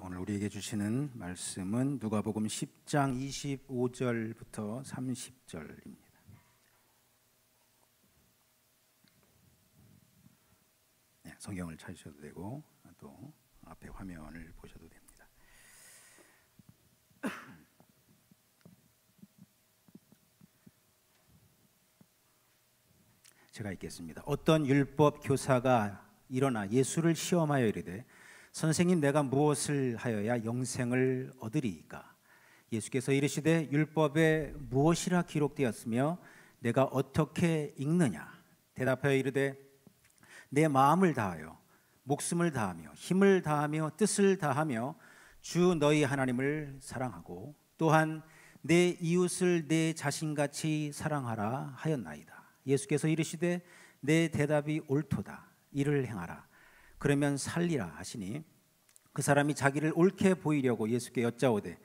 오늘 우리에게 주시는 말씀은 누가복음 10장 25절부터 30절입니다. 네, 성경을 찾으셔도 되고 또 앞에 화면을 보셔도 됩니다. 제가 읽겠습니다. 어떤 율법 교사가 일어나 예수를 시험하여 이르되 선생님, 내가 무엇을 하여야 영생을 얻으리이까? 예수께서 이르시되 율법에 무엇이라 기록되었으며 내가 어떻게 읽느냐? 대답하여 이르되 내 마음을 다하여 목숨을 다하며 힘을 다하며 뜻을 다하며 주 너희 하나님을 사랑하고 또한 내 이웃을 내 자신같이 사랑하라 하였나이다. 예수께서 이르시되 내 대답이 옳도다. 이를 행하라. 그러면 살리라 하시니 그 사람이 자기를 옳게 보이려고 예수께 여짜오되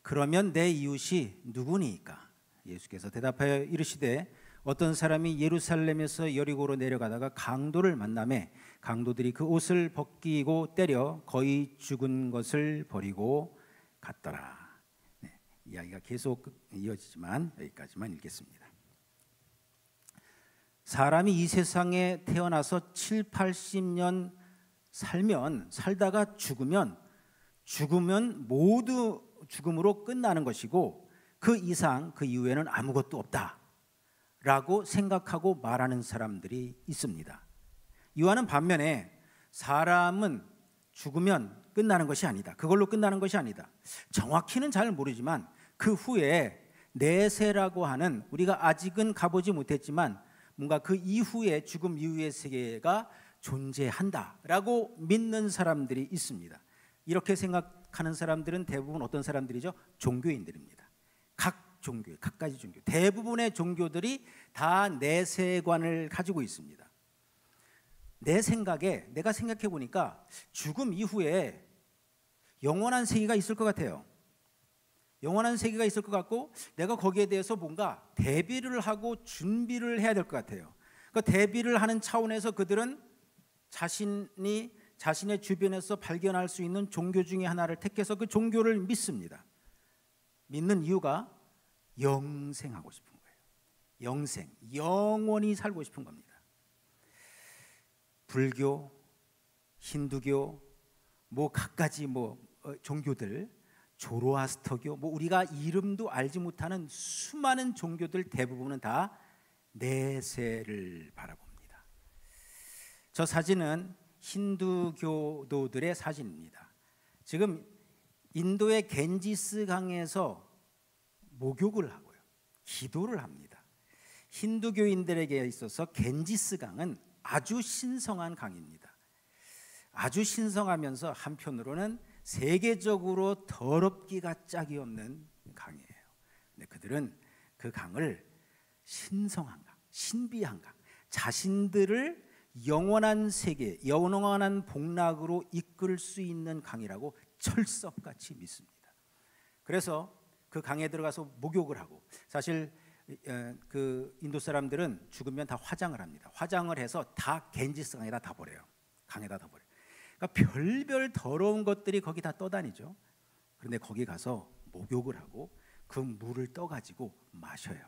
그러면 내 이웃이 누구니이까? 예수께서 대답하여 이르시되 어떤 사람이 예루살렘에서 여리고로 내려가다가 강도를 만나매 강도들이 그 옷을 벗기고 때려 거의 죽은 것을 버리고 갔더라. 네, 이야기가 계속 이어지지만 여기까지만 읽겠습니다. 사람이 이 세상에 태어나서 7, 80년 살다가 죽으면 모두 죽음으로 끝나는 것이고 그 이상 그 이후에는 아무것도 없다라고 생각하고 말하는 사람들이 있습니다. 이와는 반면에 사람은 죽으면 끝나는 것이 아니다. 그걸로 끝나는 것이 아니다. 정확히는 잘 모르지만 그 후에 내세라고 하는 우리가 아직은 가보지 못했지만 뭔가 그 이후에 죽음 이후의 세계가 존재한다라고 믿는 사람들이 있습니다. 이렇게 생각하는 사람들은 대부분 어떤 사람들이죠? 종교인들입니다. 각 종교, 각가지 종교, 대부분의 종교들이 다 내세관을 가지고 있습니다. 내 생각에 내가 생각해 보니까 죽음 이후에 영원한 세계가 있을 것 같아요. 영원한 세계가 있을 것 같고 내가 거기에 대해서 뭔가 대비를 하고 준비를 해야 될 것 같아요. 그러니까 대비를 하는 차원에서 그들은 자신의 주변에서 발견할 수 있는 종교 중에 하나를 택해서 그 종교를 믿습니다. 믿는 이유가 영생하고 싶은 거예요. 영생, 영원히 살고 싶은 겁니다. 불교, 힌두교, 각가지 종교들, 조로아스터교, 우리가 이름도 알지 못하는 수많은 종교들 대부분은 다 내세를 바라봅니다. 저 사진은 힌두교도들의 사진입니다. 지금 인도의 겐지스 강에서 목욕을 하고요, 기도를 합니다. 힌두교인들에게 있어서 겐지스 강은 아주 신성한 강입니다. 아주 신성하면서 한편으로는 세계적으로 더럽기가 짝이 없는 강이에요. 근데 그들은 그 강을 신성한 강, 신비한 강, 자신들을 영원한 세계, 영원한 복락으로 이끌 수 있는 강이라고 철석같이 믿습니다. 그래서 그 강에 들어가서 목욕을 하고, 사실 그 인도 사람들은 죽으면 다 화장을 합니다. 화장을 해서 다 겐지스 강에다 다 버려요. 강에다 다 버려요. 그러니까 별별 더러운 것들이 거기 다 떠다니죠. 그런데 거기 가서 목욕을 하고 그 물을 떠가지고 마셔요.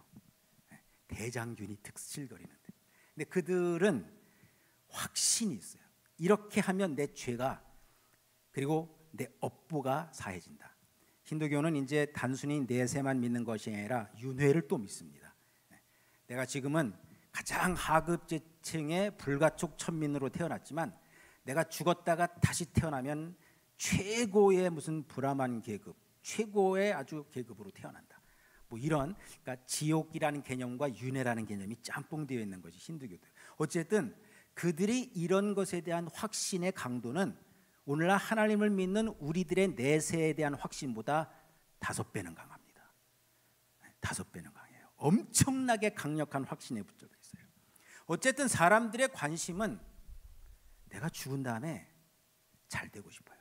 대장균이 득실거리는데. 근데 그들은 확신이 있어요. 이렇게 하면 내 죄가, 그리고 내 업보가 사해진다. 힌두교는 이제 단순히 내세만 믿는 것이 아니라 윤회를 또 믿습니다. 내가 지금은 가장 하급계층의 불가촉 천민으로 태어났지만 내가 죽었다가 다시 태어나면 최고의 무슨 브라만 계급, 최고의 아주 계급으로 태어난다. 이런, 그러니까 지옥이라는 개념과 윤회라는 개념이 짬뽕되어 있는 것이 힌두교들. 어쨌든 그들이 이런 것에 대한 확신의 강도는 오늘날 하나님을 믿는 우리들의 내세에 대한 확신보다 5배는 강합니다. 5배는 강해요. 엄청나게 강력한 확신에 붙잡혀 있어요. 어쨌든 사람들의 관심은 내가 죽은 다음에 잘 되고 싶어요.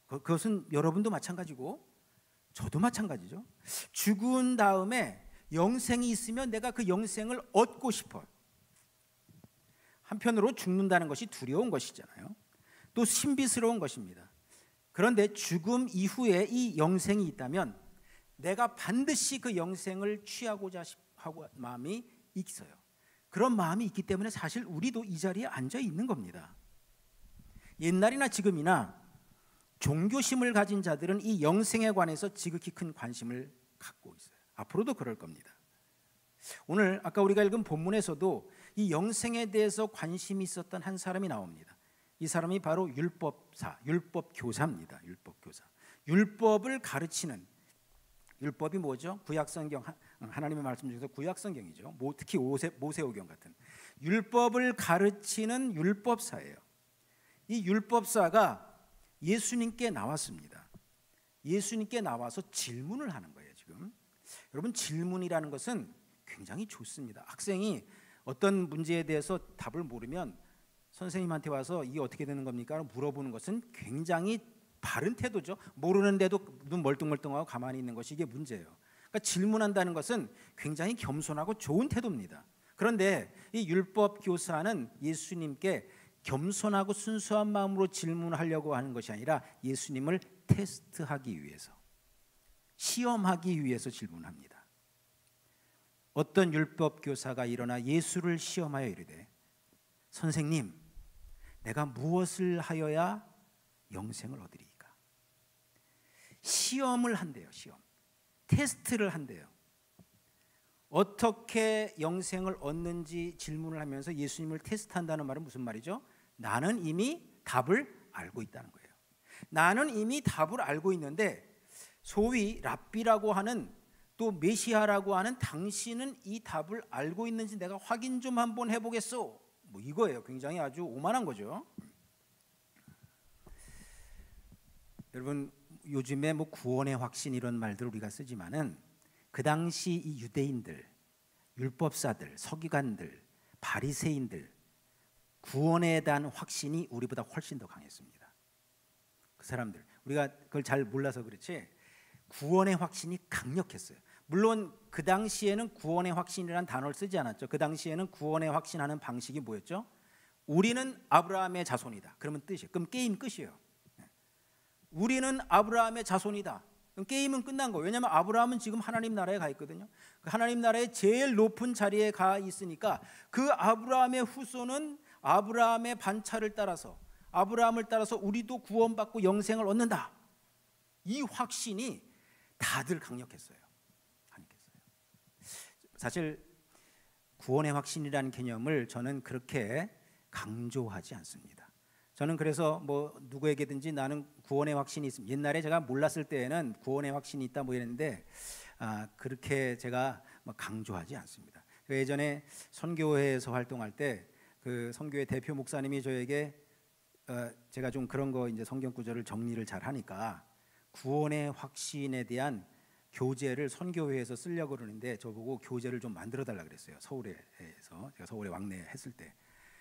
그것은 여러분도 마찬가지고 저도 마찬가지죠. 죽은 다음에 영생이 있으면 내가 그 영생을 얻고 싶어요. 한편으로 죽는다는 것이 두려운 것이잖아요. 또 신비스러운 것입니다. 그런데 죽음 이후에 이 영생이 있다면 내가 반드시 그 영생을 취하고자 하고 마음이 있어요. 그런 마음이 있기 때문에 사실 우리도 이 자리에 앉아 있는 겁니다. 옛날이나 지금이나 종교심을 가진 자들은 이 영생에 관해서 지극히 큰 관심을 갖고 있어요. 앞으로도 그럴 겁니다. 오늘 아까 우리가 읽은 본문에서도 이 영생에 대해서 관심이 있었던 한 사람이 나옵니다. 이 사람이 바로 율법사, 율법교사입니다. 율법교사. 율법을 가르치는, 율법이 뭐죠? 구약성경, 하나님의 말씀 중에서 구약성경이죠. 특히 모세오경 같은 율법을 가르치는 율법사예요. 이 율법사가 예수님께 나왔습니다. 예수님께 나와서 질문을 하는 거예요. 지금 여러분, 질문이라는 것은 굉장히 좋습니다. 학생이 어떤 문제에 대해서 답을 모르면 선생님한테 와서 이게 어떻게 되는 겁니까? 물어보는 것은 굉장히 바른 태도죠. 모르는데도 눈 멀뚱멀뚱하고 가만히 있는 것이 이게 문제예요. 그러니까 질문한다는 것은 굉장히 겸손하고 좋은 태도입니다. 그런데 이 율법 교사는 예수님께 겸손하고 순수한 마음으로 질문하려고 하는 것이 아니라 예수님을 테스트하기 위해서, 시험하기 위해서 질문합니다. 어떤 율법 교사가 일어나 예수를 시험하여 이르되, 선생님, 내가 무엇을 하여야 영생을 얻으리이까? 시험을 한대요. 시험, 테스트를 한대요. 어떻게 영생을 얻는지 질문을 하면서 예수님을 테스트한다는 말은 무슨 말이죠? 나는 이미 답을 알고 있다는 거예요. 나는 이미 답을 알고 있는데 소위 랍비라고 하는, 또 메시아라고 하는 당신은 이 답을 알고 있는지 내가 확인 좀 한번 해보겠소. 뭐 이거예요. 굉장히 아주 오만한 거죠. 여러분, 요즘에 뭐 구원의 확신 이런 말들 우리가 쓰지만은 그 당시 이 유대인들, 율법사들, 서기관들, 바리새인들 구원에 대한 확신이 우리보다 훨씬 더 강했습니다. 그 사람들, 우리가 그걸 잘 몰라서 그렇지 구원의 확신이 강력했어요. 물론 그 당시에는 구원의 확신이라는 단어를 쓰지 않았죠. 그 당시에는 구원의 확신하는 방식이 뭐였죠? 우리는 아브라함의 자손이다. 그러면 뜻이에요. 그럼 게임 끝이에요. 우리는 아브라함의 자손이다. 그럼 게임은 끝난 거예요. 왜냐하면 아브라함은 지금 하나님 나라에 가 있거든요. 그 하나님 나라의 제일 높은 자리에 가 있으니까 그 아브라함의 후손은 아브라함의 반차를 따라서, 아브라함을 따라서 우리도 구원받고 영생을 얻는다. 이 확신이 다들 강력했어요. 사실 구원의 확신이라는 개념을 저는 그렇게 강조하지 않습니다. 저는 그래서 뭐 누구에게든지 나는 구원의 확신이 있습니다. 옛날에 제가 몰랐을 때에는 구원의 확신이 있다 뭐 이랬는데 그렇게 제가 뭐 강조하지 않습니다. 예전에 선교회에서 활동할 때 그 선교회 대표 목사님이 저에게 제가 좀 그런 거 이제 성경 구절을 정리를 잘 하니까 구원의 확신에 대한 교재를 선교회에서 쓰려고 그러는데 저보고 교재를 좀 만들어 달라 그랬어요. 서울에서 제가 서울에 왕래했을 때.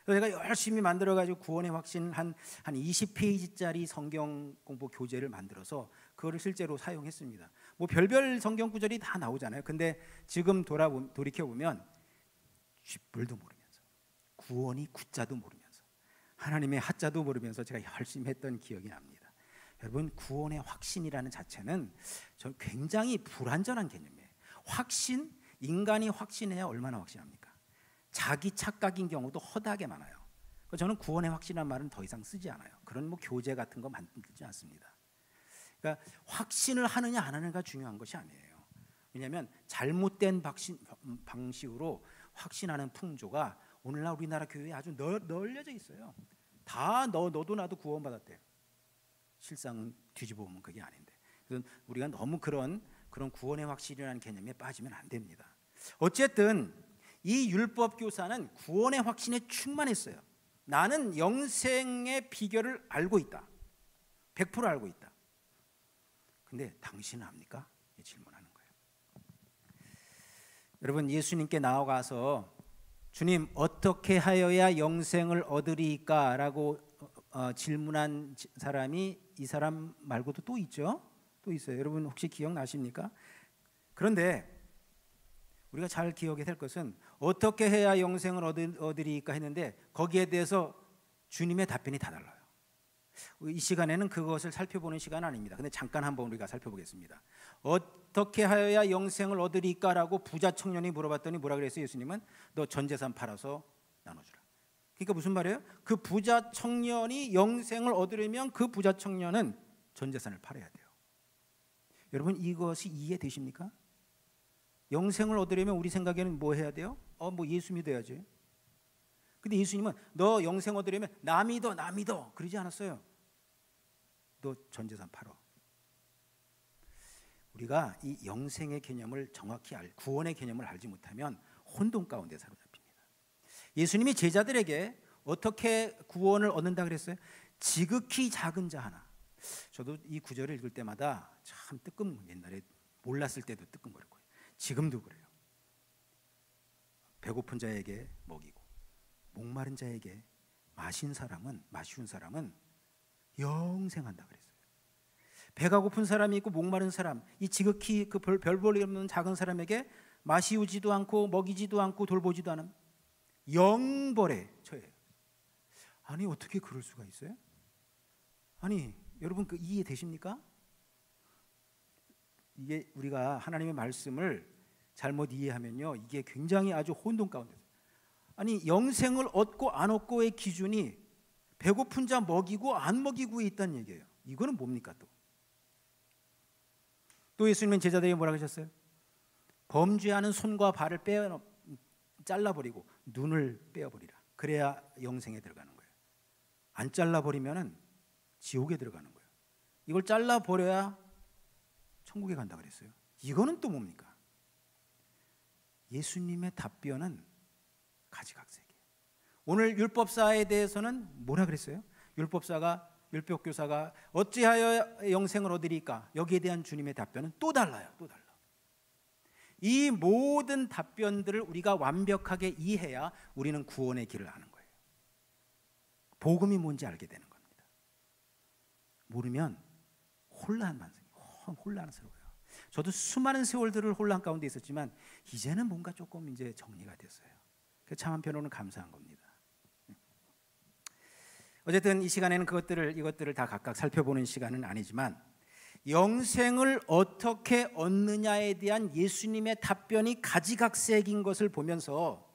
그래서 제가 열심히 만들어 가지고 구원의 확신 한 20페이지짜리 성경 공부 교재를 만들어서 그거를 실제로 사용했습니다. 뭐 별별 성경 구절이 다 나오잖아요. 근데 지금 돌이켜 보면 쥐뿔도 모르면서, 구원이 구자도 모르면서, 하나님의 하자도 모르면서 제가 열심히 했던 기억이 납니다. 여러분, 구원의 확신이라는 자체는 저 굉장히 불완전한 개념이에요. 확신, 인간이 확신해야 얼마나 확신합니까? 자기 착각인 경우도 허다하게 많아요. 저는 구원의 확신이라는 말은 더 이상 쓰지 않아요. 그런 뭐 교재 같은 거 만들지 않습니다. 그러니까 확신을 하느냐 안 하느냐가 중요한 것이 아니에요. 왜냐하면 잘못된 방식으로 확신하는 풍조가 오늘날 우리나라 교회에 아주 널려져 있어요. 다 너도 나도 구원받았대요. 실상은 뒤집어 보면 그게 아닌데. 그래서 우리가 너무 그런 구원의 확신이라는 개념에 빠지면 안 됩니다. 어쨌든 이 율법 교사는 구원의 확신에 충만했어요. 나는 영생의 비결을 알고 있다. 100% 알고 있다. 근데 당신은 압니까? 질문하는 거예요. 여러분, 예수님께 나아가서 주님, 어떻게 하여야 영생을 얻으리까? 라고 질문한 사람이 이 사람 말고도 또 있죠. 또 있어요. 여러분 혹시 기억나십니까? 그런데 우리가 잘 기억해야 될 것은 어떻게 해야 영생을 얻으리까 했는데 거기에 대해서 주님의 답변이 다 달라요. 이 시간에는 그것을 살펴보는 시간은 아닙니다. 근데 잠깐 한번 우리가 살펴보겠습니다. 어떻게 하여야 영생을 얻으리까라고 부자 청년이 물어봤더니 뭐라 그랬어요? 예수님은 너 전 재산 팔아서 나눠주라. 그러니까 무슨 말이에요? 그 부자 청년이 영생을 얻으려면 그 부자 청년은 전 재산을 팔아야 돼요. 여러분 이것이 이해되십니까? 영생을 얻으려면 우리 생각에는 뭐 해야 돼요? 뭐 예수 믿어야지. 근데 예수님은 너 영생 얻으려면 나 믿어 그러지 않았어요. 너 전 재산 팔어. 우리가 이 영생의 개념을 정확히 구원의 개념을 알지 못하면 혼돈 가운데 사로잡힙니다. 예수님이 제자들에게 어떻게 구원을 얻는다 그랬어요? 지극히 작은 자 하나. 저도 이 구절을 읽을 때마다 참 옛날에 몰랐을 때도 뜨끔거렸고요. 지금도 그래요. 배고픈 자에게 먹이고 목마른 자에게 마시운 사람은 영생한다 그랬어요. 배가 고픈 사람이 있고 목마른 사람, 이 지극히 그 별 볼일 없는 작은 사람에게 마시우지도 않고 먹이지도 않고 돌보지도 않은 영벌에 처해요. 아니 어떻게 그럴 수가 있어요? 아니 여러분 그 이해되십니까? 이게 우리가 하나님의 말씀을 잘못 이해하면요 이게 굉장히 아주 혼돈 가운데. 아니 영생을 얻고 안 얻고의 기준이 배고픈 자 먹이고 안 먹이고에 있다는 얘기예요. 이거는 뭡니까 또? 또 예수님은 제자들에게 뭐라 하셨어요? 범죄하는 손과 발을 잘라버리고 눈을 빼어버리라. 그래야 영생에 들어가는 거예요. 안 잘라버리면 지옥에 들어가는 거예요. 이걸 잘라버려야 천국에 간다 그랬어요. 이거는 또 뭡니까? 예수님의 답변은 가지각색이에요. 오늘 율법사에 대해서는 뭐라 그랬어요? 율법교사가 어찌하여 영생을 얻으리까? 여기에 대한 주님의 답변은 또 달라요. 또 달라. 이 모든 답변들을 우리가 완벽하게 이해해야 우리는 구원의 길을 아는 거예요. 복음이 뭔지 알게 되는 겁니다. 모르면 혼란스러워요. 저도 수많은 세월들을 혼란 가운데 있었지만 이제는 뭔가 조금 이제 정리가 됐어요. 참 한편으로는 감사한 겁니다. 어쨌든 이 시간에는 이것들을 다 각각 살펴보는 시간은 아니지만 영생을 어떻게 얻느냐에 대한 예수님의 답변이 가지각색인 것을 보면서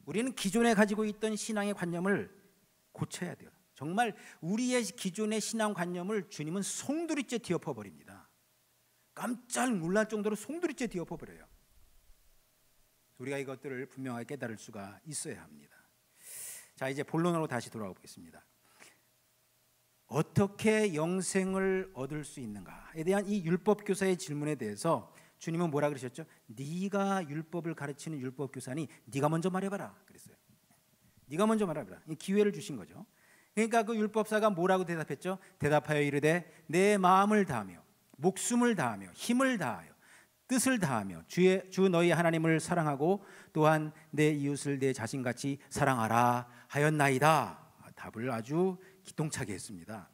우리는 기존에 가지고 있던 신앙의 관념을 고쳐야 돼요. 정말 우리의 기존의 신앙관념을 주님은 송두리째 뒤엎어버립니다. 깜짝 놀랄 정도로 송두리째 뒤엎어버려요. 우리가 이것들을 분명하게 깨달을 수가 있어야 합니다. 자, 이제 본론으로 다시 돌아가 보겠습니다. 어떻게 영생을 얻을 수 있는가에 대한 이 율법교사의 질문에 대해서 주님은 뭐라 그러셨죠? 네가 율법을 가르치는 율법교사니 네가 먼저 말해봐라 그랬어요. 네가 먼저 말해봐라. 기회를 주신 거죠. 그러니까 그 율법사가 뭐라고 대답했죠? 대답하여 이르되 내 마음을 다하며 목숨을 다하며 힘을 다하여 뜻을 다하며 주 너희 하나님을 사랑하고 또한 내 이웃을 내 자신같이 사랑하라 하였나이다. 답을 아주 기똥차게 했습니다.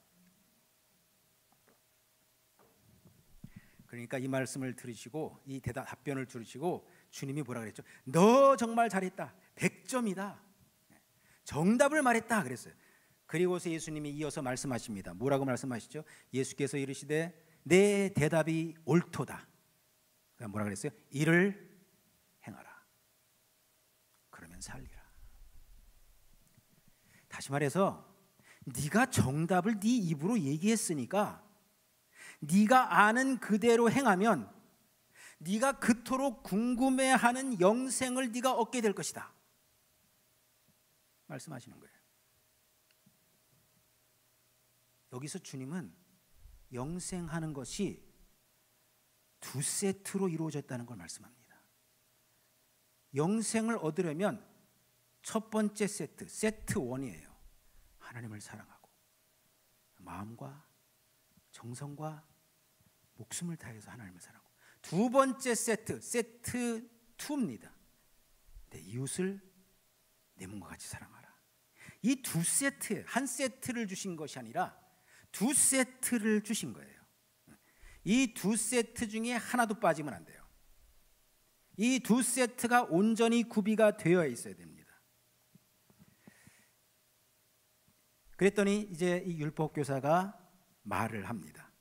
그러니까 이 말씀을 들으시고 이 답변을 들으시고 주님이 뭐라 그랬죠? 너 정말 잘했다. 100점이다. 정답을 말했다 그랬어요. 그리고서 예수님이 이어서 말씀하십니다. 뭐라고 말씀하시죠? 예수께서 이르시되 내 대답이 옳도다. 뭐라 그랬어요? 이를 행하라. 그러면 살리라. 다시 말해서 네가 정답을 네 입으로 얘기했으니까 네가 아는 그대로 행하면 네가 그토록 궁금해하는 영생을 네가 얻게 될 것이다. 말씀하시는 거예요. 여기서 주님은 영생하는 것이 두 세트로 이루어졌다는 걸 말씀합니다. 영생을 얻으려면 첫 번째 세트 1이에요. 하나님을 사랑하고 마음과 정성과 목숨을 다해서 하나님을 사랑하고, 두 번째 세트 2입니다. 내 이웃을 내 몸과 같이 사랑하라. 이 두 세트, 한 세트를 주신 것이 아니라 두 세트를 주신 거예요. 이 두 세트 중에 하나도 빠지면 안 돼요. 이 두 세트가 온전히 구비가 되어 있어야 됩니다. 그랬더니 이제 이 율법 교사가 말을 합니다.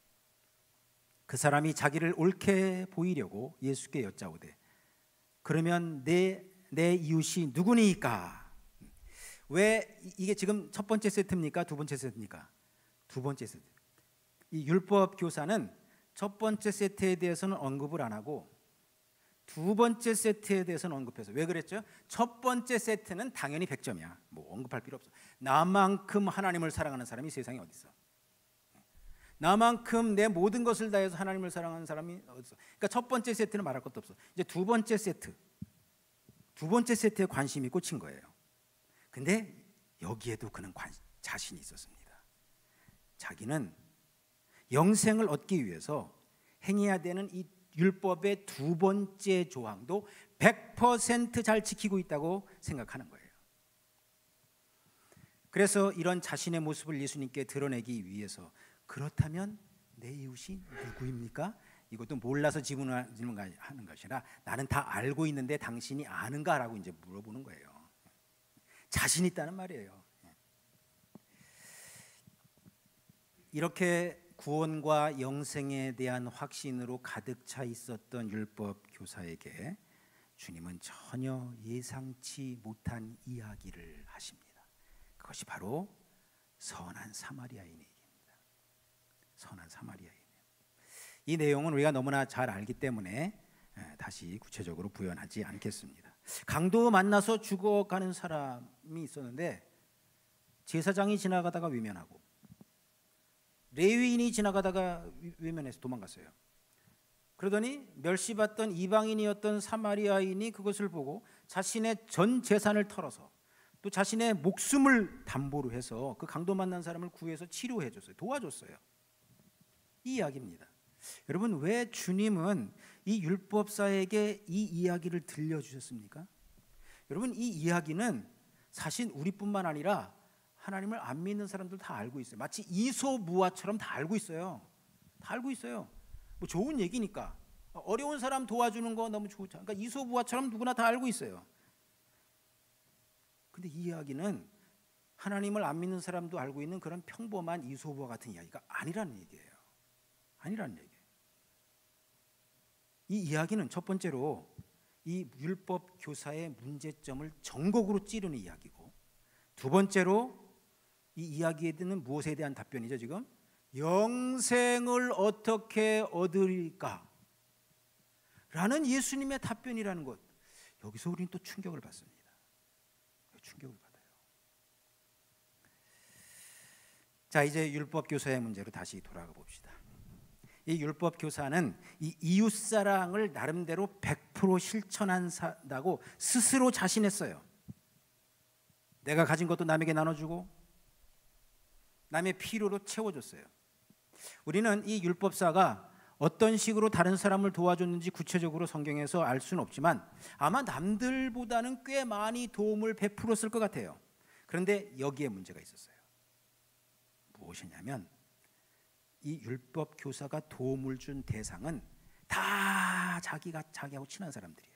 그 사람이 자기를 옳게 보이려고 예수께 여짜오되 그러면 내 이웃이 누구니까? 왜 이게 지금 첫 번째 세트입니까? 두 번째 세트입니까? 두 번째 세트. 이 율법 교사는 첫 번째 세트에 대해서는 언급을 안 하고 두 번째 세트에 대해서는 언급해서, 왜 그랬죠? 첫 번째 세트는 당연히 100점이야. 뭐 언급할 필요 없어. 나만큼 하나님을 사랑하는 사람이 세상에 어디 있어? 나만큼 내 모든 것을 다해서 하나님을 사랑하는 사람이 어디 있어? 그러니까 첫 번째 세트는 말할 것도 없어. 이제 두 번째 세트에 관심이 꽂힌 거예요. 근데 여기에도 그는 자신이 있었습니다. 자기는 영생을 얻기 위해서 행해야 되는 이 율법의 두 번째 조항도 100% 잘 지키고 있다고 생각하는 거예요. 그래서 이런 자신의 모습을 예수님께 드러내기 위해서, 그렇다면 내 이웃이 누구입니까? 이것도 몰라서 질문하는 것이 아니라 나는 다 알고 있는데 당신이 아는가라고 이제 물어보는 거예요. 자신 있다는 말이에요. 이렇게 구원과 영생에 대한 확신으로 가득 차 있었던 율법 교사에게 주님은 전혀 예상치 못한 이야기를 하십니다. 그것이 바로 선한 사마리아인에게입니다. 선한 사마리아인. 이 내용은 우리가 너무나 잘 알기 때문에 다시 구체적으로 부연하지 않겠습니다. 강도 만나서 죽어가는 사람이 있었는데 제사장이 지나가다가 외면하고 레위인이 지나가다가 외면해서 도망갔어요. 그러더니 멸시받던 이방인이었던 사마리아인이 그것을 보고 자신의 전 재산을 털어서 또 자신의 목숨을 담보로 해서 그 강도 만난 사람을 구해서 치료해 줬어요. 도와줬어요. 이 이야기입니다. 여러분, 왜 주님은 이 율법사에게 이 이야기를 들려주셨습니까? 여러분, 이 이야기는 사실 우리뿐만 아니라 하나님을 안 믿는 사람들 다 알고 있어요. 마치 이소무화처럼 다 알고 있어요. 다 알고 있어요. 뭐 좋은 얘기니까. 어려운 사람 도와주는 거 너무 좋죠. 그러니까 이소무화처럼 누구나 다 알고 있어요. 근데 이 이야기는 하나님을 안 믿는 사람도 알고 있는 그런 평범한 이소부화 같은 이야기가 아니라는 얘기예요. 아니라는 얘기예요. 이 이야기는 첫 번째로 이 율법 교사의 문제점을 전곡으로 찌르는 이야기고, 두 번째로 이 이야기에 듣는 무엇에 대한 답변이죠? 지금 영생을 어떻게 얻으리까? 라는 예수님의 답변이라는 것. 여기서 우리는 또 충격을 받습니다. 충격을 받아요. 자, 이제 율법 교사의 문제로 다시 돌아가 봅시다. 이 율법 교사는 이 이웃 사랑을 나름대로 100% 실천한다고 스스로 자신했어요. 내가 가진 것도 남에게 나눠주고 남의 필요로 채워줬어요. 우리는 이 율법사가 어떤 식으로 다른 사람을 도와줬는지 구체적으로 성경에서 알 수는 없지만 아마 남들보다는 꽤 많이 도움을 베풀었을 것 같아요. 그런데 여기에 문제가 있었어요. 무엇이냐면 이 율법 교사가 도움을 준 대상은 다 자기하고 친한 사람들이에요.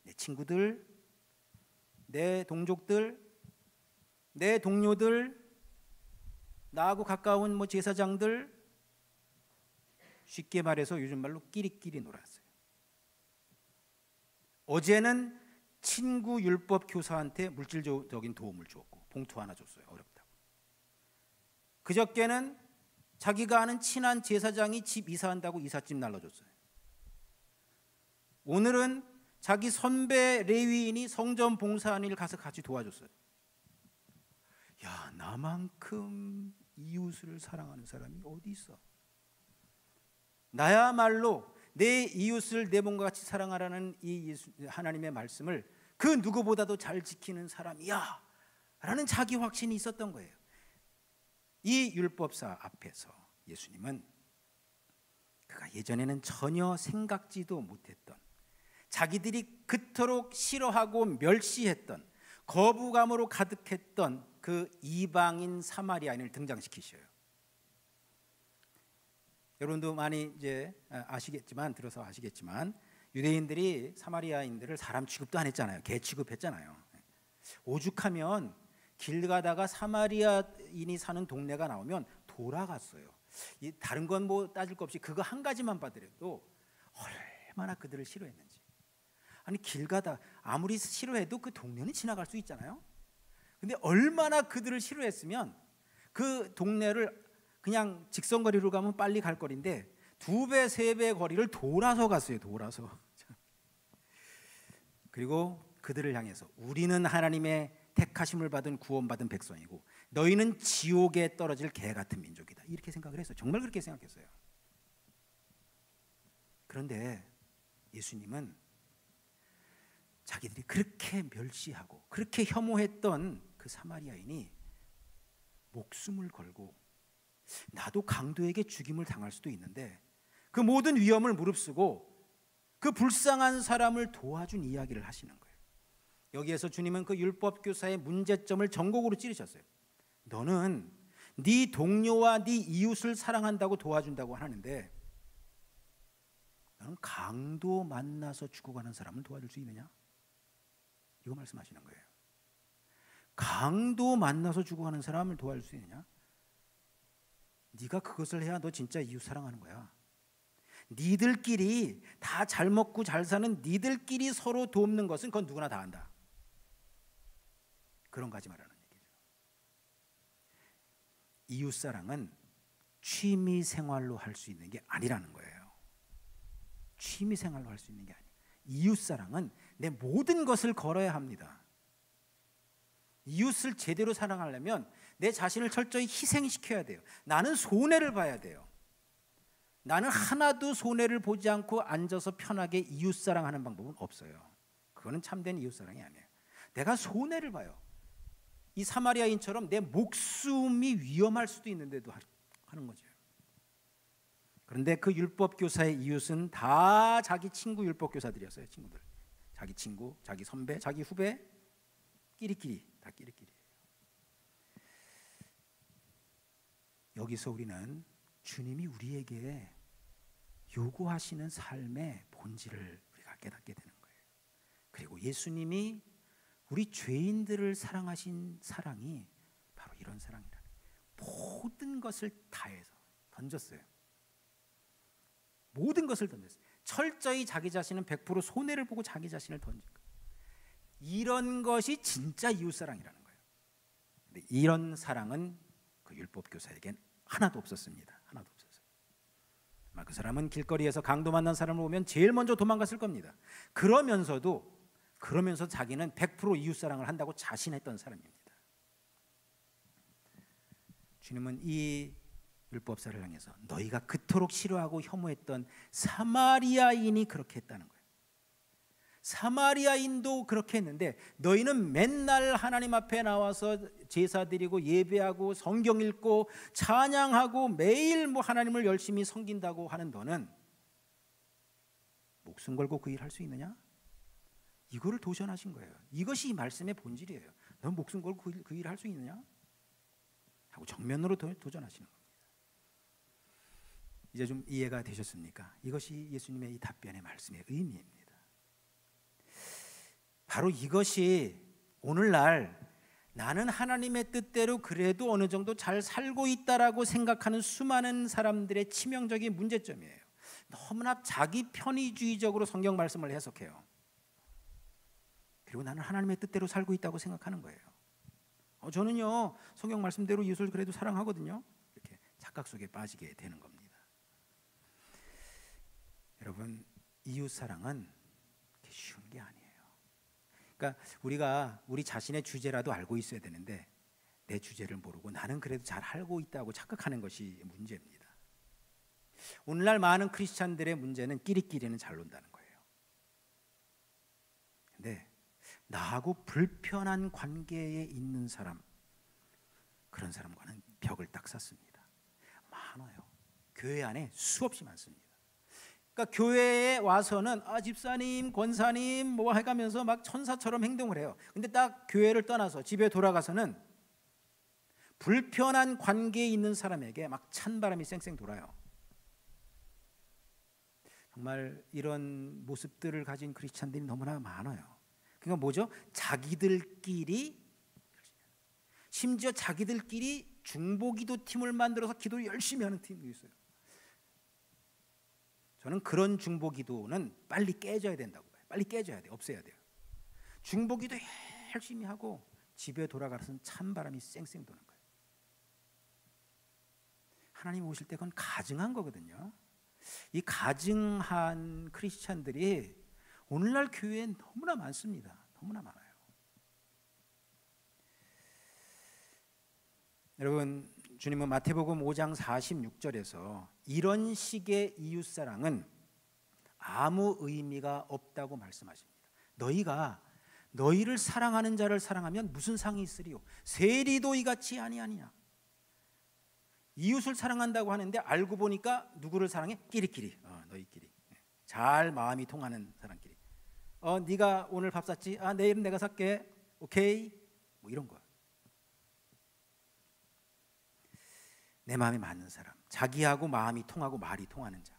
내 친구들, 내 동족들, 내 동료들, 나하고 가까운 뭐 제사장들, 쉽게 말해서 요즘 말로 끼리끼리 놀았어요. 어제는 친구 율법 교사한테 물질적인 도움을 주었고 봉투 하나 줬어요. 어렵다고. 그저께는 자기가 아는 친한 제사장이 집 이사한다고 이삿짐 날라줬어요. 오늘은 자기 선배 레위인이 성전 봉사하는 일 가서 같이 도와줬어요. 야, 나만큼 이웃을 사랑하는 사람이 어디 있어? 나야말로 내 이웃을 내 몸과 같이 사랑하라는 이 하나님의 말씀을 그 누구보다도 잘 지키는 사람이야 라는 자기 확신이 있었던 거예요. 이 율법사 앞에서 예수님은 그가 예전에는 전혀 생각지도 못했던, 자기들이 그토록 싫어하고 멸시했던, 거부감으로 가득했던 그 이방인 사마리아인을 등장시키셔요. 여러분도 많이 이제 들어서 아시겠지만 유대인들이 사마리아인들을 사람 취급도 안 했잖아요. 개 취급했잖아요. 오죽하면 길 가다가 사마리아인이 사는 동네가 나오면 돌아갔어요. 다른 건 뭐 따질 거 없이 그거 한 가지만 봐더라도 얼마나 그들을 싫어했는지. 아니 길 가다 아무리 싫어해도 그 동네는 지나갈 수 있잖아요. 근데 얼마나 그들을 싫어했으면 그 동네를 그냥 직선거리로 가면 빨리 갈 거리인데 2배, 3배 거리를 돌아서 갔어요. 돌아서. 그리고 그들을 향해서 우리는 하나님의 택하심을 받은 구원받은 백성이고 너희는 지옥에 떨어질 개 같은 민족이다. 이렇게 생각을 했어요. 정말 그렇게 생각했어요. 그런데 예수님은 자기들이 그렇게 멸시하고 그렇게 혐오했던 그 사마리아인이 목숨을 걸고 나도 강도에게 죽임을 당할 수도 있는데 그 모든 위험을 무릅쓰고 그 불쌍한 사람을 도와준 이야기를 하시는 거예요. 여기에서 주님은 그 율법교사의 문제점을 전곡으로 찌르셨어요. 너는 네 동료와 네 이웃을 사랑한다고 도와준다고 하는데 너는 강도 만나서 죽어가는 사람을 도와줄 수 있느냐? 이거 말씀하시는 거예요. 강도 만나서 죽어가는 사람을 도와줄 수 있느냐? 네가 그것을 해야 너 진짜 이웃 사랑하는 거야. 니들끼리 다 잘 먹고 잘 사는 니들끼리 서로 돕는 것은 그건 누구나 다 한다. 그런 거 하지 말라는 얘기죠. 이웃사랑은 취미생활로 할 수 있는 게 아니라는 거예요. 취미생활로 할 수 있는 게 아니에요. 이웃사랑은 내 모든 것을 걸어야 합니다. 이웃을 제대로 사랑하려면 내 자신을 철저히 희생시켜야 돼요. 나는 손해를 봐야 돼요. 나는 하나도 손해를 보지 않고 앉아서 편하게 이웃사랑하는 방법은 없어요. 그거는 참된 이웃사랑이 아니에요. 내가 손해를 봐요. 이 사마리아인처럼 내 목숨이 위험할 수도 있는데도 하는 거죠. 그런데 그 율법교사의 이웃은 다 자기 친구 율법교사들이었어요. 친구들. 자기 친구, 자기 선배, 자기 후배, 끼리끼리 다 끼리끼리. 여기서 우리는 주님이 우리에게 요구하시는 삶의 본질을 우리가 깨닫게 되는 거예요. 그리고 예수님이 우리 죄인들을 사랑하신 사랑이 바로 이런 사랑이라는 거예요. 모든 것을 다해서 던졌어요. 모든 것을 던졌어요. 철저히 자기 자신은 100% 손해를 보고 자기 자신을 던진 거예요. 이런 것이 진짜 이웃사랑이라는 거예요. 근데 이런 사랑은 그 율법교사에겐 하나도 없었습니다. 하나도 없었어요. 아마 그 사람은 길거리에서 강도 만난 사람을 보면 제일 먼저 도망갔을 겁니다. 그러면서 자기는 100% 이웃사랑을 한다고 자신했던 사람입니다. 주님은 이 율법사를 향해서 너희가 그토록 싫어하고 혐오했던 사마리아인이 그렇게 했다는 거예요. 사마리아인도 그렇게 했는데 너희는 맨날 하나님 앞에 나와서 제사 드리고 예배하고 성경 읽고 찬양하고 매일 뭐 하나님을 열심히 섬긴다고 하는 너는 목숨 걸고 그 일 할 수 있느냐? 이거를 도전하신 거예요. 이것이 이 말씀의 본질이에요. 넌 목숨 걸고 그 일 할 수 있느냐? 하고 정면으로 도전하시는 겁니다. 이제 좀 이해가 되셨습니까? 이것이 예수님의 이 답변의 말씀의 의미입니다. 바로 이것이 오늘날 나는 하나님의 뜻대로 그래도 어느 정도 잘 살고 있다라고 생각하는 수많은 사람들의 치명적인 문제점이에요. 너무나 자기 편의주의적으로 성경 말씀을 해석해요. 그리고 나는 하나님의 뜻대로 살고 있다고 생각하는 거예요. 저는요 성경 말씀대로 예수를 그래도 사랑하거든요. 이렇게 착각 속에 빠지게 되는 겁니다. 여러분, 이웃 사랑은 쉬운 게 아니에요. 그러니까 우리가 우리 자신의 주제라도 알고 있어야 되는데 내 주제를 모르고 나는 그래도 잘 알고 있다고 착각하는 것이 문제입니다. 오늘날 많은 크리스찬들의 문제는 끼리끼리는 잘 논다는 거예요. 근데 나하고 불편한 관계에 있는 사람, 그런 사람과는 벽을 딱 쌌습니다. 많아요. 교회 안에 수없이 많습니다. 그러니까 교회에 와서는 집사님, 권사님 뭐 해가면서 막 천사처럼 행동을 해요. 근데 딱 교회를 떠나서 집에 돌아가서는 불편한 관계에 있는 사람에게 막 찬바람이 쌩쌩 돌아요. 정말 이런 모습들을 가진 크리스찬들이 너무나 많아요. 그러니까 뭐죠? 자기들끼리 심지어 자기들끼리 중보기도 팀을 만들어서 기도를 열심히 하는 팀도 있어요. 저는 그런 중보기도는 빨리 깨져야 된다고 봐요. 빨리 깨져야 돼요. 없애야 돼요. 중보기도 열심히 하고 집에 돌아가서는 찬바람이 쌩쌩 도는 거예요. 하나님 오실 때 그건 가증한 거거든요. 이 가증한 크리스찬들이 오늘날 교회에 너무나 많습니다. 너무나 많아요. 여러분, 주님은 마태복음 5장 46절에서 이런 식의 이웃사랑은 아무 의미가 없다고 말씀하십니다. 너희가 너희를 사랑하는 자를 사랑하면 무슨 상이 있으리요? 세리도 이같이 아니하니냐. 이웃을 사랑한다고 하는데 알고 보니까 누구를 사랑해? 끼리끼리. 너희끼리. 잘 마음이 통하는 사람끼리. 네가 오늘 밥 샀지? 내일은 내가 살게. 오케이? 뭐 이런 거. 내 마음에 맞는 사람, 자기하고 마음이 통하고 말이 통하는 자,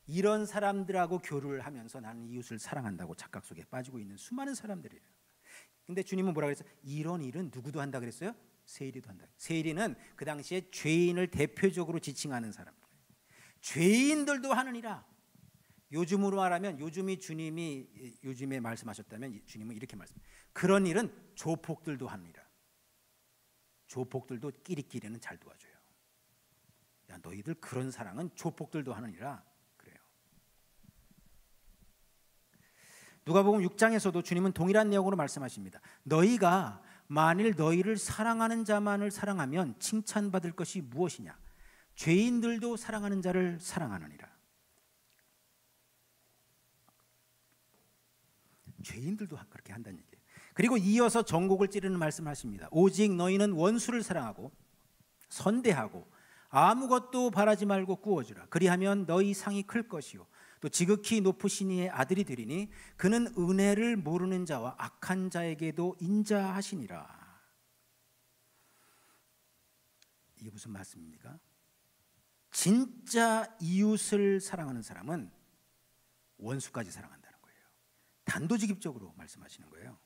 이런 사람들하고 교류를 하면서 나는 이웃을 사랑한다고 착각 속에 빠지고 있는 수많은 사람들이에요. 근데 주님은 뭐라 그랬어요? 이런 일은 누구도 한다 그랬어요? 세리도 한다. 세리는 그 당시에 죄인을 대표적으로 지칭하는 사람. 죄인들도 하느니라. 요즘으로 말하면 요즘에 말씀하셨다면 주님은 이렇게 말씀해요. 그런 일은 조폭들도 하느니라. 조폭들도 끼리끼리는 잘 도와줘요. 야, 너희들 그런 사랑은 조폭들도 하느니라. 그래요. 누가복음 6장에서도 주님은 동일한 내용으로 말씀하십니다. 너희가 만일 너희를 사랑하는 자만을 사랑하면 칭찬받을 것이 무엇이냐? 죄인들도 사랑하는 자를 사랑하느니라. 죄인들도 그렇게 한다는 얘기예요. 그리고 이어서 전곡을 찌르는 말씀을 하십니다. 오직 너희는 원수를 사랑하고 선대하고 아무것도 바라지 말고 구워주라. 그리하면 너희 상이 클 것이요 또 지극히 높으신 이의 아들이 되리니 그는 은혜를 모르는 자와 악한 자에게도 인자하시니라. 이게 무슨 말씀입니까? 진짜 이웃을 사랑하는 사람은 원수까지 사랑한다는 거예요. 단도직입적으로 말씀하시는 거예요.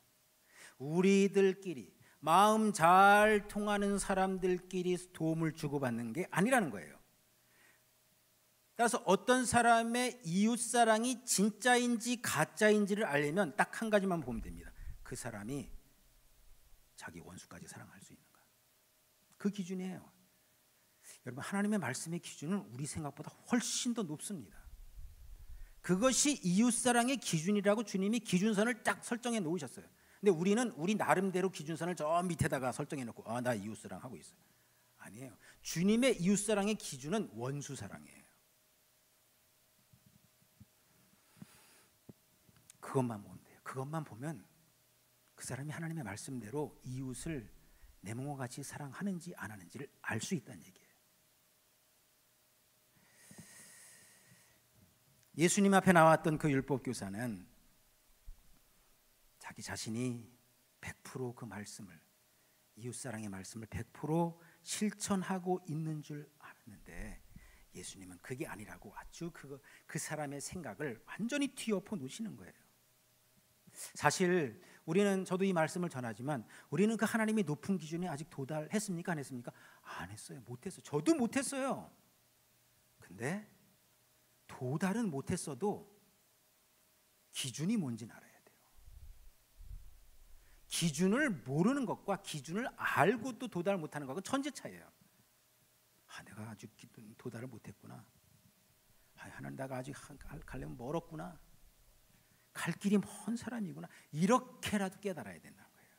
우리들끼리 마음 잘 통하는 사람들끼리 도움을 주고받는 게 아니라는 거예요. 따라서 어떤 사람의 이웃사랑이 진짜인지 가짜인지를 알려면 딱 한 가지만 보면 됩니다. 그 사람이 자기 원수까지 사랑할 수 있는가. 그 기준이에요. 여러분, 하나님의 말씀의 기준은 우리 생각보다 훨씬 더 높습니다. 그것이 이웃사랑의 기준이라고 주님이 기준선을 딱 설정해 놓으셨어요. 근데 우리는 우리 나름대로 기준선을 저 밑에다가 설정해 놓고 나 이웃사랑 하고 있어요. 아니에요. 주님의 이웃사랑의 기준은 원수사랑이에요. 그것만 보면 돼요. 그것만 보면 그 사람이 하나님의 말씀대로 이웃을 내 몸과 같이 사랑하는지 안 하는지를 알 수 있다는 얘기예요. 예수님 앞에 나왔던 그 율법교사는 자기 자신이 100% 그 말씀을, 이웃사랑의 말씀을 100% 실천하고 있는 줄 알았는데 예수님은 그게 아니라고 아주 그 사람의 생각을 완전히 뒤엎어 놓으시는 거예요. 사실 우리는, 저도 이 말씀을 전하지만 우리는 그 하나님의 높은 기준에 아직 도달했습니까? 안 했습니까? 안 했어요. 못했어요. 저도 못했어요. 근데 도달은 못했어도 기준이 뭔지는 알아야 돼요. 기준을 모르는 것과 기준을 알고 또 도달 못하는 것은 천지 차이예요. 내가 아직 도달을 못했구나. 하나님, 내가 아직 가려면 멀었구나. 갈 길이 먼 사람이구나. 이렇게라도 깨달아야 된다는 거예요.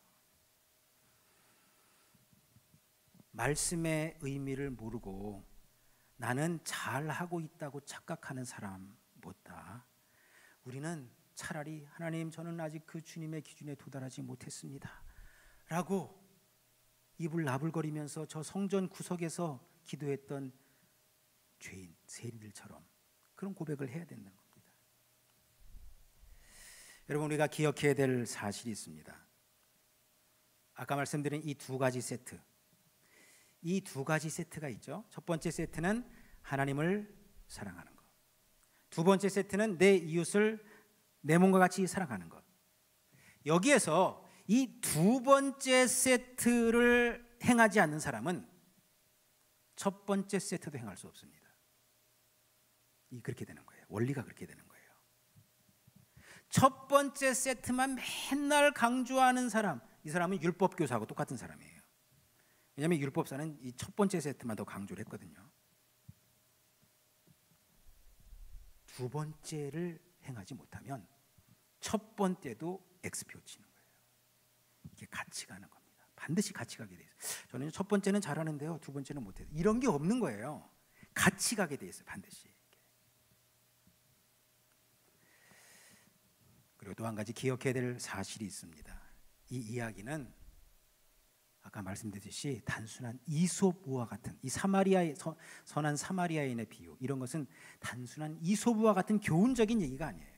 말씀의 의미를 모르고 나는 잘하고 있다고 착각하는 사람보다 우리는 차라리 하나님, 저는 아직 그 주님의 기준에 도달하지 못했습니다 라고 입을 나불거리면서 저 성전 구석에서 기도했던 죄인, 세리들처럼 그런 고백을 해야 된다는 겁니다. 여러분, 우리가 기억해야 될 사실이 있습니다. 아까 말씀드린 이 두 가지 세트, 이 두 가지 세트가 있죠. 첫 번째 세트는 하나님을 사랑하는 것, 두 번째 세트는 내 이웃을 내 몸과 같이 사랑하는 것. 여기에서 이 두 번째 세트를 행하지 않는 사람은 첫 번째 세트도 행할 수 없습니다. 그렇게 되는 거예요. 원리가 그렇게 되는 거예요. 첫 번째 세트만 맨날 강조하는 사람, 이 사람은 율법교사하고 똑같은 사람이에요. 왜냐하면 율법사는 이 첫 번째 세트만 더 강조를 했거든요. 두 번째를 행하지 못하면 첫 번째도 X표 치는 거예요. 이게 같이 가는 겁니다. 반드시 같이 가게 돼 있어요. 저는 첫 번째는 잘하는데요, 두 번째는 못해요. 이런 게 없는 거예요. 같이 가게 돼 있어요. 반드시. 그리고 또 한 가지 기억해야 될 사실이 있습니다. 이 이야기는 아까 말씀드렸듯이 단순한 이솝우와 같은 이 선한 사마리아인의 비유, 이런 것은 단순한 이솝우와 같은 교훈적인 얘기가 아니에요.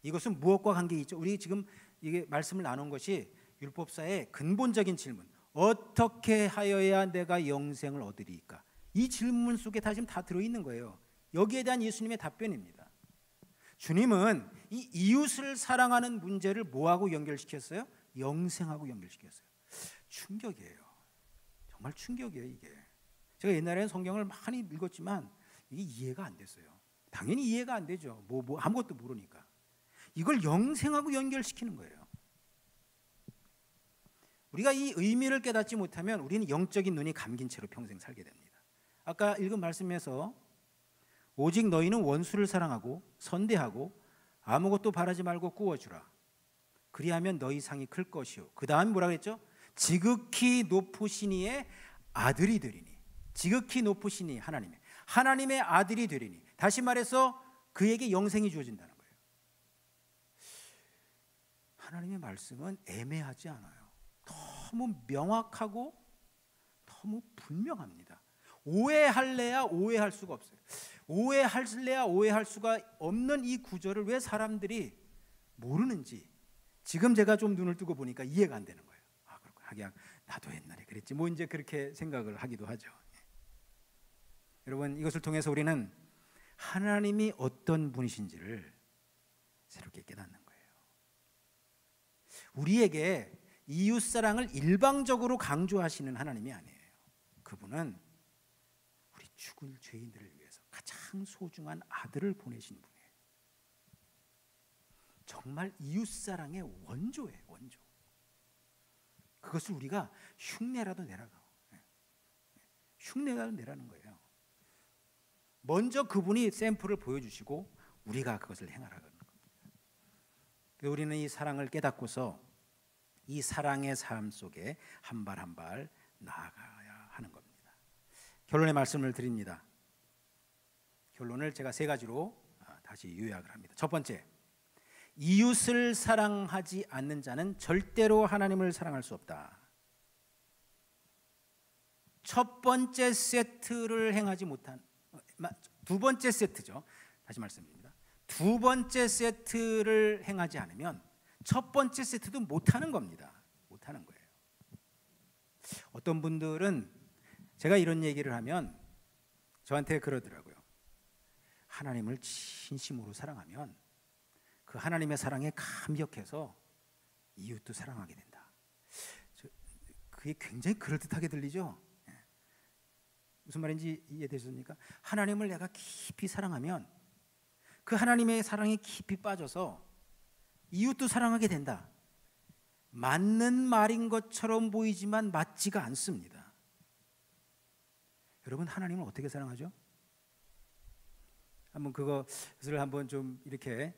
이것은 무엇과 관계 있죠? 우리 지금 이게 말씀을 나눈 것이 율법사의 근본적인 질문, 어떻게 하여야 내가 영생을 얻으리까? 이 질문 속에 다 지금 다 들어있는 거예요. 여기에 대한 예수님의 답변입니다. 주님은 이 이웃을 사랑하는 문제를 뭐하고 연결시켰어요? 영생하고 연결시켰어요. 충격이에요. 정말 충격이에요. 이게 제가 옛날에는 성경을 많이 읽었지만 이게 이해가 안 됐어요. 당연히 이해가 안 되죠. 뭐 아무것도 모르니까. 이걸 영생하고 연결시키는 거예요. 우리가 이 의미를 깨닫지 못하면 우리는 영적인 눈이 감긴 채로 평생 살게 됩니다. 아까 읽은 말씀에서 오직 너희는 원수를 사랑하고 선대하고 아무것도 바라지 말고 꾸어주라. 그리하면 너희 상이 클 것이요. 그 다음 뭐라 그랬죠? 지극히 높으신 이의 아들이 되리니. 지극히 높으신 이 하나님의 아들이 되리니. 다시 말해서 그에게 영생이 주어진다는 거예요. 하나님의 말씀은 애매하지 않아요. 너무 명확하고 너무 분명합니다. 오해할래야 오해할 수가 없어요. 오해할래야 오해할 수가 없는 이 구절을 왜 사람들이 모르는지 지금 제가 좀 눈을 뜨고 보니까 이해가 안 되는 거예요. 아, 그렇구나. 하긴 나도 옛날에 그랬지. 뭐 이제 그렇게 생각을 하기도 하죠. 여러분, 이것을 통해서 우리는 하나님이 어떤 분이신지를 새롭게 깨닫는 거예요. 우리에게 이웃사랑을 일방적으로 강조하시는 하나님이 아니에요. 그분은 우리 죽을 죄인들을 위해서 가장 소중한 아들을 보내신 분이에요. 정말 이웃사랑의 원조예요. 원조. 그것을 우리가 흉내라도 내라는 거예요. 먼저 그분이 샘플을 보여주시고 우리가 그것을 행하라는 겁니다. 우리는 이 사랑을 깨닫고서 이 사랑의 삶 속에 한 발 한 발 나아가야 하는 겁니다. 결론의 말씀을 드립니다. 결론을 제가 세 가지로 다시 요약을 합니다. 첫 번째, 이웃을 사랑하지 않는 자는 절대로 하나님을 사랑할 수 없다. 첫 번째 세트를 행하지 못한, 두 번째 세트죠. 다시 말씀드립니다. 두 번째 세트를 행하지 않으면 첫 번째 세트도 못하는 겁니다. 못하는 거예요. 어떤 분들은 제가 이런 얘기를 하면 저한테 그러더라고요. 하나님을 진심으로 사랑하면 그 하나님의 사랑에 감격해서 이웃도 사랑하게 된다. 그게 굉장히 그럴듯하게 들리죠? 무슨 말인지 이해되십니까? 하나님을 내가 깊이 사랑하면 그 하나님의 사랑에 깊이 빠져서 이웃도 사랑하게 된다. 맞는 말인 것처럼 보이지만 맞지가 않습니다. 여러분, 하나님을 어떻게 사랑하죠? 한번 그것을 한번 좀 이렇게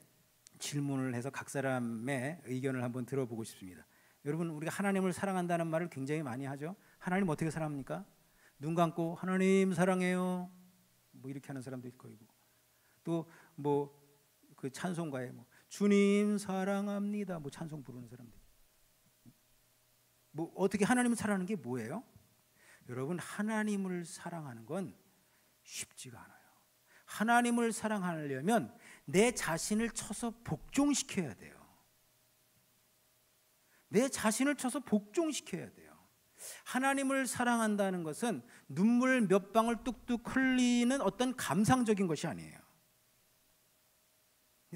질문을 해서 각 사람의 의견을 한번 들어보고 싶습니다. 여러분, 우리가 하나님을 사랑한다는 말을 굉장히 많이 하죠. 하나님 어떻게 사랑합니까? 눈 감고 하나님 사랑해요 뭐 이렇게 하는 사람도 있고, 또 뭐 그 찬송가에 뭐 주님 사랑합니다 뭐 찬송 부르는 사람들, 뭐 어떻게 하나님을 사랑하는 게 뭐예요? 여러분, 하나님을 사랑하는 건 쉽지가 않아요. 하나님을 사랑하려면 내 자신을 쳐서 복종시켜야 돼요. 내 자신을 쳐서 복종시켜야 돼요. 하나님을 사랑한다는 것은 눈물 몇 방울 뚝뚝 흘리는 어떤 감상적인 것이 아니에요.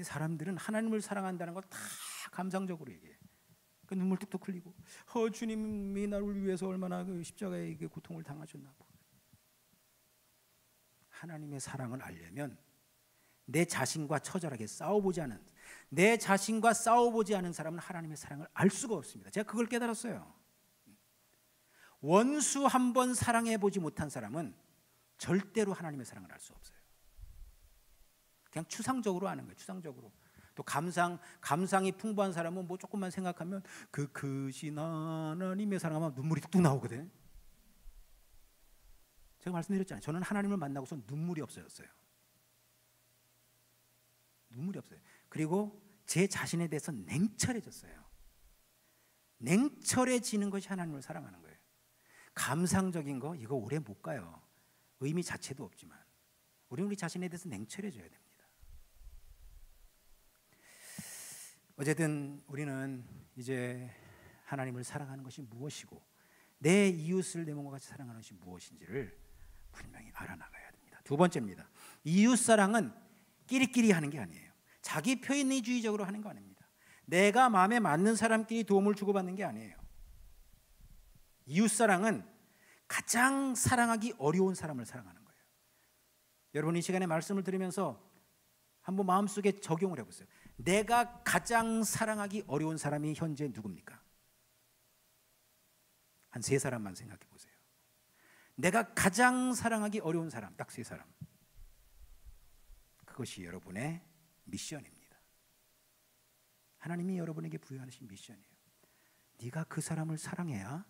사람들은 하나님을 사랑한다는 걸 다 감상적으로 얘기해요. 그 눈물 뚝뚝 흘리고 주님이 나를 위해서 얼마나 그 십자가의 고통을 당하셨나. 하나님의 사랑을 알려면 내 자신과 처절하게 싸워보지 않은, 내 자신과 싸워보지 않은 사람은 하나님의 사랑을 알 수가 없습니다. 제가 그걸 깨달았어요. 원수 한 번 사랑해보지 못한 사람은 절대로 하나님의 사랑을 알 수 없어요. 그냥 추상적으로 아는 거예요. 추상적으로. 또 감상이 풍부한 사람은 뭐 조금만 생각하면 그 크신 하나님의 사랑하면 눈물이 뚝뚝 나오거든. 제가 말씀드렸잖아요. 저는 하나님을 만나고서 눈물이 없어졌어요. 눈물이 없어요. 그리고 제 자신에 대해서 냉철해졌어요. 냉철해지는 것이 하나님을 사랑하는 거예요. 감상적인 거 이거 오래 못 가요. 의미 자체도 없지만 우리는 우리 자신에 대해서 냉철해져야 됩니다. 어쨌든 우리는 이제 하나님을 사랑하는 것이 무엇이고 내 이웃을 내 몸과 같이 사랑하는 것이 무엇인지를 분명히 알아나가야 됩니다. 두 번째입니다. 이웃사랑은 끼리끼리 하는 게 아니에요. 자기 표현주의적으로 하는 거 아닙니다. 내가 마음에 맞는 사람끼리 도움을 주고받는 게 아니에요. 이웃사랑은 가장 사랑하기 어려운 사람을 사랑하는 거예요. 여러분 이 시간에 말씀을 들으면서 한번 마음속에 적용을 해보세요. 내가 가장 사랑하기 어려운 사람이 현재 누굽니까? 한 3사람만 생각해 보세요. 내가 가장 사랑하기 어려운 사람 딱 3사람. 그것이 여러분의 미션입니다. 하나님이 여러분에게 부여하신 미션이에요. 네가 그 사람을 사랑해야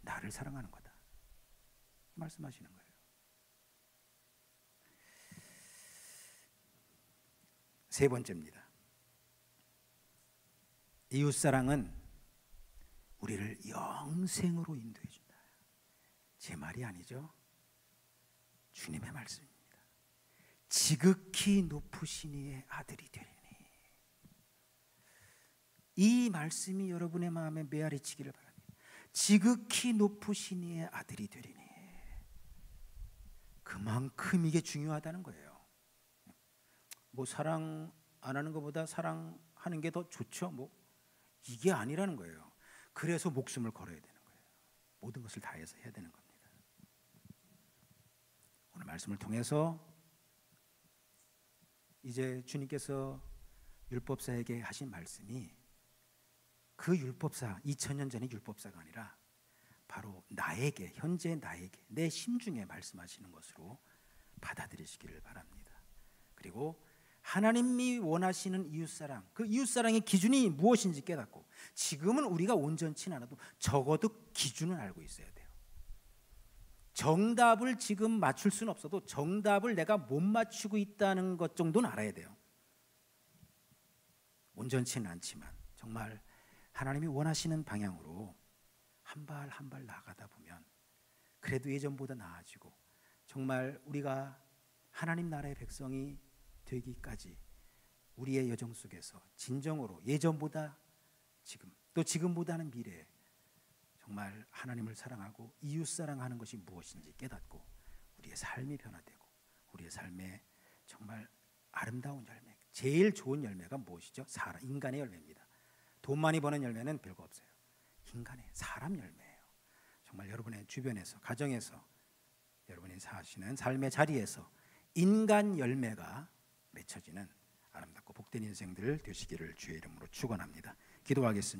나를 사랑하는 거다. 말씀하시는 거예요. 세 번째입니다. 이웃사랑은 우리를 영생으로 인도해 준다. 제 말이 아니죠. 주님의 말씀입니다. 지극히 높으신 이의 아들이 되리니. 이 말씀이 여러분의 마음에 메아리치기를 바랍니다. 지극히 높으신 이의 아들이 되리니. 그만큼 이게 중요하다는 거예요. 뭐 사랑 안 하는 것보다 사랑하는 게 더 좋죠. 뭐 이게 아니라는 거예요. 그래서 목숨을 걸어야 되는 거예요. 모든 것을 다해서 해야 되는 겁니다. 오늘 말씀을 통해서 이제 주님께서 율법사에게 하신 말씀이 그 율법사 2000년 전의 율법사가 아니라 바로 나에게, 현재 나에게, 내 심중에 말씀하시는 것으로 받아들이시기를 바랍니다. 그리고 하나님이 원하시는 이웃사랑, 그 이웃사랑의 기준이 무엇인지 깨닫고, 지금은 우리가 온전치는 않아도 적어도 기준은 알고 있어야 돼요. 정답을 지금 맞출 수는 없어도 정답을 내가 못 맞추고 있다는 것 정도는 알아야 돼요. 온전치는 않지만 정말 하나님이 원하시는 방향으로 한 발 한 발 나가다 보면 그래도 예전보다 나아지고 정말 우리가 하나님 나라의 백성이 되기까지 우리의 여정 속에서 진정으로 예전보다 지금 또 지금보다는 미래에 정말 하나님을 사랑하고 이웃 사랑하는 것이 무엇인지 깨닫고 우리의 삶이 변화되고 우리의 삶에 정말 아름다운 열매, 제일 좋은 열매가 무엇이죠? 인간의 열매입니다. 돈 많이 버는 열매는 별거 없어요. 인간의 사람 열매예요. 정말 여러분의 주변에서, 가정에서, 여러분이 사시는 삶의 자리에서 인간 열매가 맺혀지는 아름답고 복된 인생들 되시기를 주의 이름으로 축원합니다. 기도하겠습니다.